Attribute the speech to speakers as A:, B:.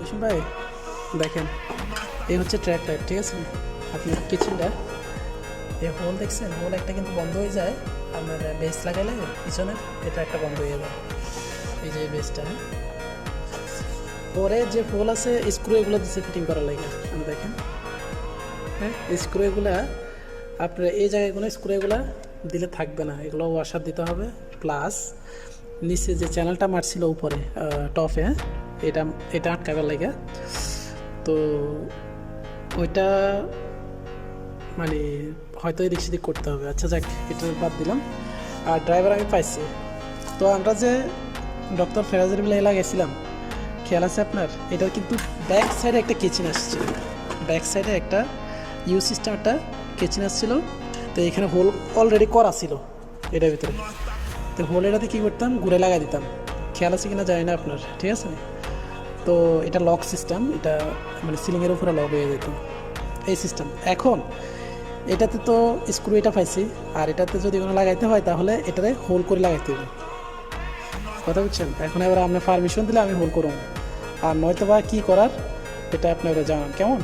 A: কুসুম ভাই দেখেন, এই হচ্ছে ট্র্যাক লাইট, ঠিক আছে? আপনি কিচেনটা এই হোল দেখছেন, হোল একটা কিন্তু বন্ধ হয়ে যায় আপনার বেস লাগাইলে পিছনের, এটা একটা বন্ধ হয়ে যাবে। এই যে বেসটা, পরে যে হোল আছে স্ক্রু এগুলো দিচ্ছে ফিটিং করার লাগে। আমি দেখেন, হ্যাঁ, স্ক্রু এগুলা আপনার এই জায়গাগুলো স্ক্রু এগুলা দিলে থাকবে না, এগুলো ওয়াশার দিতে হবে। প্লাস নিচে যে চ্যানেলটা মারছিল উপরে টপে, হ্যাঁ, এটা এটা আটকাবার লাগে। তো ওইটা মানে হয়তো এদিক সেদিক করতে হবে। আচ্ছা যাক, এটা বাদ দিলাম। আর ড্রাইভার আমি পাইছি। তো আমরা যে ডক্টর ফেরাজের বিলে লাগাইছিলাম, খেয়াল আছে আপনার? এটার কিন্তু ব্যাক সাইডে একটা কিচেন আসছিল, ব্যাক সাইডে একটা ইউ সিস্টেম একটা কিচেন আসছিল। তো এখানে হোল অলরেডি করা ছিল এটার ভিতরে। তো হোল এটাতে কী করতাম, ঘুরে লাগাই দিতাম। খেয়াল আছে কিনা জানি না আপনার, ঠিক আছে? তো এটা লক সিস্টেম, এটা মানে সিলিংয়ের উপরে লক হয়ে যেত এই সিস্টেম। এখন এটাতে তো স্ক্রু এটা পাইছি, আর এটাতে যদি কোনো লাগাইতে হয় তাহলে এটাতে হোল করে লাগাইতে হবে, কথা বুঝছেন? এখন এবার আপনি পারমিশন দিলে আমি হোল করুন, আর নয়তো বা কী করার এটা আপনি জানান, কেমন?